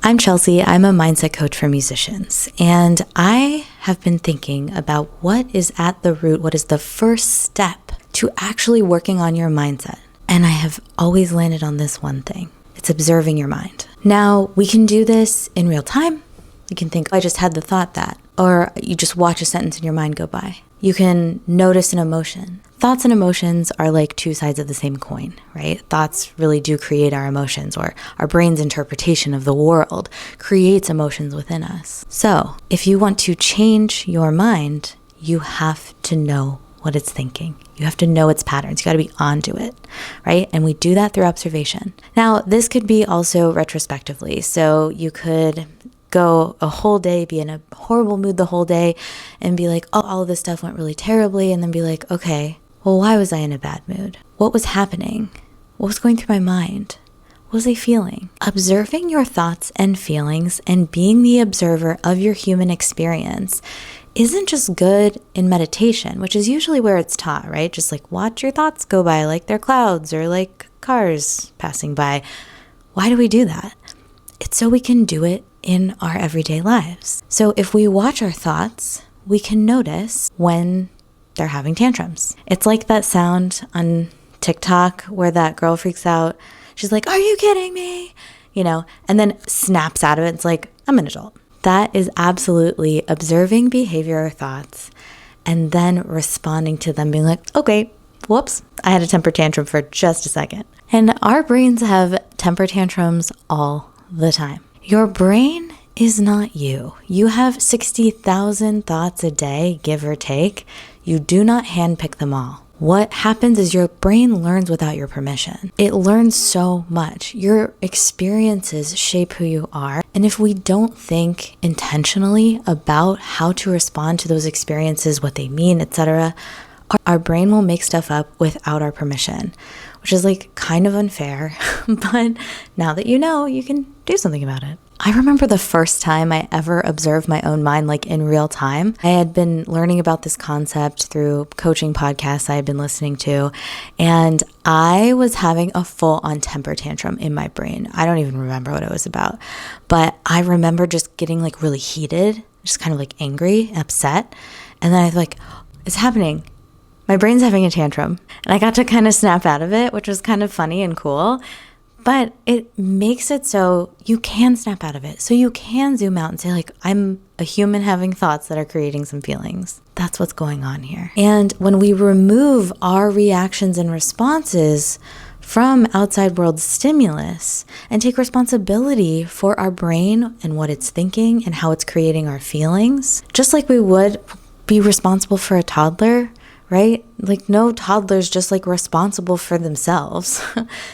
I'm Chelsea. I'm a mindset coach for musicians, and I have been thinking about what is at the root, what is the first step to actually working on your mindset. And I have always landed on this one thing. It's observing your mind. Now, we can do this in real time. You can think, I just had the thought that, or you just watch a sentence in your mind go by. You can notice an emotion. Thoughts and emotions are like two sides of the same coin, right? Thoughts really do create our emotions, or our brain's interpretation of the world creates emotions within us. So if you want to change your mind, you have to know what it's thinking. You have to know its patterns. You got to be onto it, right? And we do that through observation. Now, this could be also retrospectively. So you could go a whole day, be in a horrible mood the whole day, and be like, oh, all of this stuff went really terribly. And then be like, okay, well, why was I in a bad mood? What was happening? What was going through my mind? What was I feeling? Observing your thoughts and feelings and being the observer of your human experience isn't just good in meditation, which is usually where it's taught, right? Just like watch your thoughts go by like they're clouds or like cars passing by. Why do we do that? It's so we can do it in our everyday lives. So if we watch our thoughts, we can notice when they're having tantrums. It's like that sound on TikTok where that girl freaks out. She's like, are you kidding me? And then snaps out of it. It's like, I'm an adult. That is absolutely observing behavior or thoughts and then responding to them, being like, okay, whoops, I had a temper tantrum for just a second. And our brains have temper tantrums all the time. Your brain is not you. You have 60,000 thoughts a day, give or take. You do not handpick them all. What happens is your brain learns without your permission. It learns so much. Your experiences shape who you are. And if we don't think intentionally about how to respond to those experiences, what they mean, etc., our brain will make stuff up without our permission, which is like kind of unfair. But now that you know, you can do something about it. I remember the first time I ever observed my own mind, like in real time. I had been learning about this concept through coaching podcasts I had been listening to, and I was having a full-on temper tantrum in my brain. I don't even remember what it was about, but I remember just getting like really heated, just kind of like angry, upset, and then I was like, it's happening. My brain's having a tantrum, and I got to kind of snap out of it, which was kind of funny and cool. But it makes it so you can snap out of it. So you can zoom out and say, like, I'm a human having thoughts that are creating some feelings. That's what's going on here. And when we remove our reactions and responses from outside world stimulus and take responsibility for our brain and what it's thinking and how it's creating our feelings, just like we would be responsible for a toddler, right? Like no toddler's just like responsible for themselves.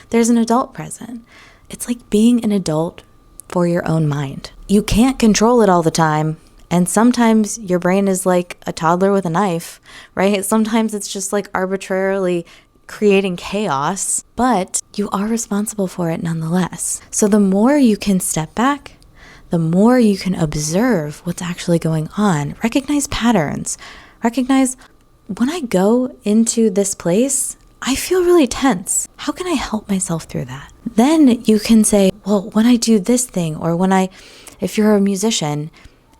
There's an adult present. It's like being an adult for your own mind. You can't control it all the time. And sometimes your brain is like a toddler with a knife, right? Sometimes it's just like arbitrarily creating chaos, but you are responsible for it nonetheless. So the more you can step back, the more you can observe what's actually going on, recognize patterns, recognize when I go into this place, I feel really tense. How can I help myself through that? Then you can say, well, when I do this thing, or if you're a musician,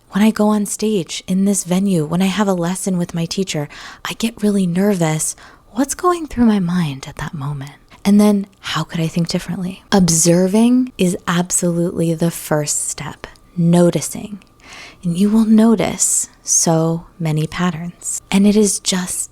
when I go on stage in this venue, when I have a lesson with my teacher, I get really nervous. What's going through my mind at that moment? And then how could I think differently? Observing is absolutely the first step, noticing. And you will notice so many patterns. And it is just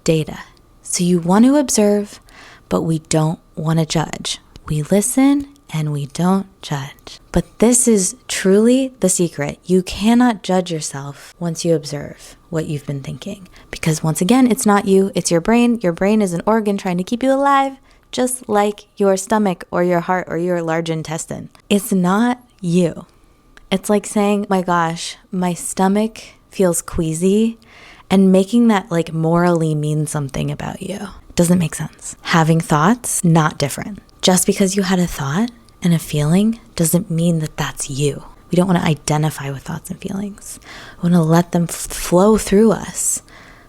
data. So you want to observe, but we don't want to judge. We listen and we don't judge. But this is truly the secret. You cannot judge yourself once you observe what you've been thinking. Because once again, it's not you, it's your brain. Your brain is an organ trying to keep you alive, just like your stomach or your heart or your large intestine. It's not you. It's like saying, my gosh, my stomach feels queasy, and making that like morally mean something about you. Doesn't make sense. Having thoughts, not different. Just because you had a thought and a feeling doesn't mean that that's you. We don't want to identify with thoughts and feelings. We want to let them flow through us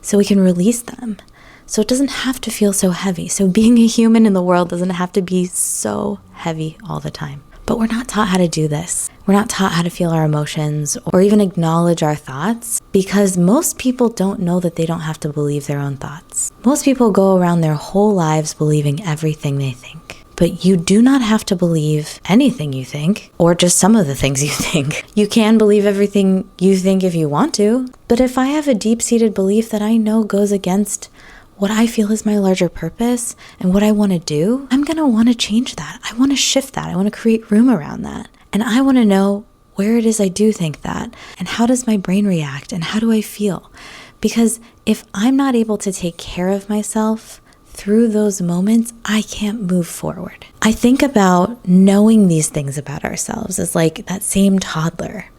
so we can release them. So it doesn't have to feel so heavy. So being a human in the world doesn't have to be so heavy all the time. But we're not taught how to do this. We're not taught how to feel our emotions or even acknowledge our thoughts, because most people don't know that they don't have to believe their own thoughts. Most people go around their whole lives believing everything they think. But you do not have to believe anything you think, or just some of the things you think. You can believe everything you think if you want to. But if I have a deep-seated belief that I know goes against what I feel is my larger purpose and what I want to do, I'm going to want to change that. I want to shift that. I want to create room around that. And I want to know where it is I do think that, and how does my brain react, and how do I feel? Because if I'm not able to take care of myself through those moments, I can't move forward. I think about knowing these things about ourselves as like that same toddler.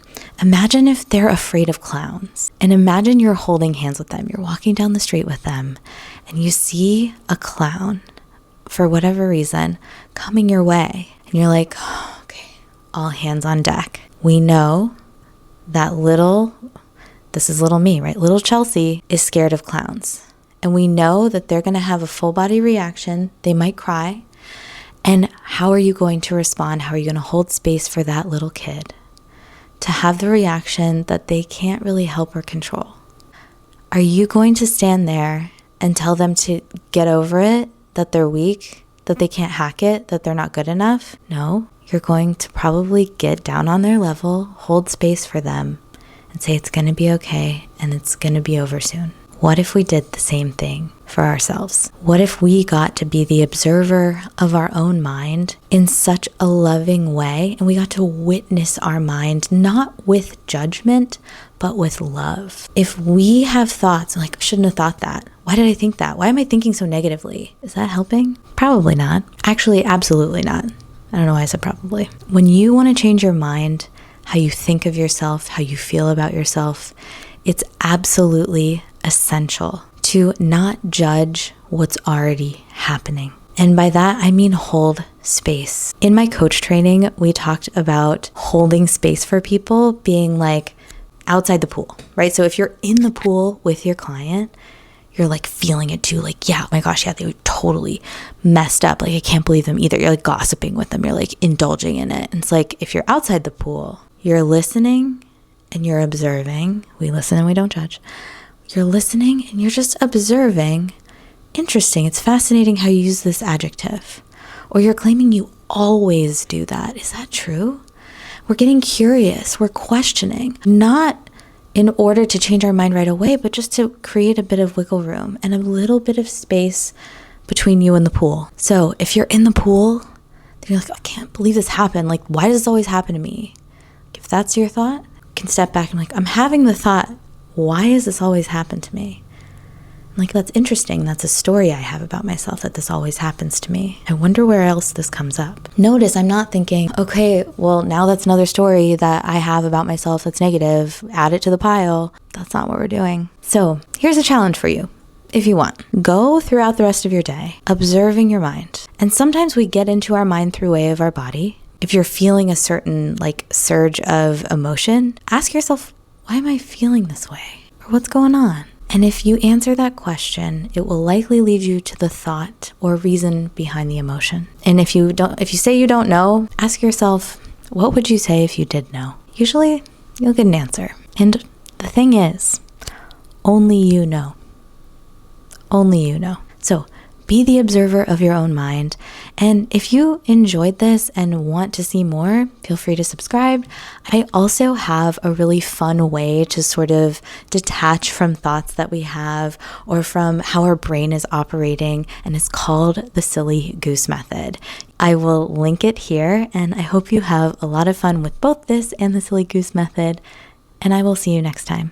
Imagine if they're afraid of clowns, and imagine you're holding hands with them. You're walking down the street with them, and you see a clown, for whatever reason, coming your way. And you're like, oh, okay, all hands on deck. We know that this is little me, right? Little Chelsea is scared of clowns. And we know that they're going to have a full body reaction. They might cry. And how are you going to respond? How are you going to hold space for that little kid to have the reaction that they can't really help or control? Are you going to stand there and tell them to get over it, that they're weak, that they can't hack it, that they're not good enough? No, you're going to probably get down on their level, hold space for them, and say it's going to be okay and it's going to be over soon. What if we did the same thing for ourselves? What if we got to be the observer of our own mind in such a loving way, and we got to witness our mind, not with judgment, but with love? If we have thoughts like, I shouldn't have thought that. Why did I think that? Why am I thinking so negatively? Is that helping? Probably not. Actually, absolutely not. I don't know why I said probably. When you want to change your mind, how you think of yourself, how you feel about yourself, it's absolutely essential to not judge what's already happening. And by that, I mean hold space. In my coach training, we talked about holding space for people being like outside the pool, right? So if you're in the pool with your client, you're like feeling it too. Like, yeah, oh my gosh, yeah, they were totally messed up. Like, I can't believe them either. You're like gossiping with them. You're like indulging in it. And it's like, if you're outside the pool, you're listening and you're observing. We listen and we don't judge. You're listening and you're just observing. Interesting. It's fascinating how you use this adjective. Or you're claiming you always do that. Is that true? We're getting curious. We're questioning. Not in order to change our mind right away, but just to create a bit of wiggle room and a little bit of space between you and the pool. So if you're in the pool, then you're like, I can't believe this happened. Like, why does this always happen to me? If that's your thought, you can step back and like, I'm having the thought, why does this always happen to me? Like, that's interesting. That's a story I have about myself, that this always happens to me. I wonder where else this comes up. Notice I'm not thinking, okay, well, now that's another story that I have about myself that's negative. Add it to the pile. That's not what we're doing. So here's a challenge for you. If you want, go throughout the rest of your day, observing your mind. And sometimes we get into our mind through way of our body. If you're feeling a certain like surge of emotion, ask yourself, why am I feeling this way? Or what's going on? And if you answer that question, it will likely lead you to the thought or reason behind the emotion. And if you say you don't know, ask yourself, what would you say if you did know? Usually you'll get an answer. And the thing is, only you know. Only you know. So be the observer of your own mind. And if you enjoyed this and want to see more, feel free to subscribe. I also have a really fun way to sort of detach from thoughts that we have or from how our brain is operating, and it's called the Silly Goose Method. I will link it here, and I hope you have a lot of fun with both this and the Silly Goose Method, and I will see you next time.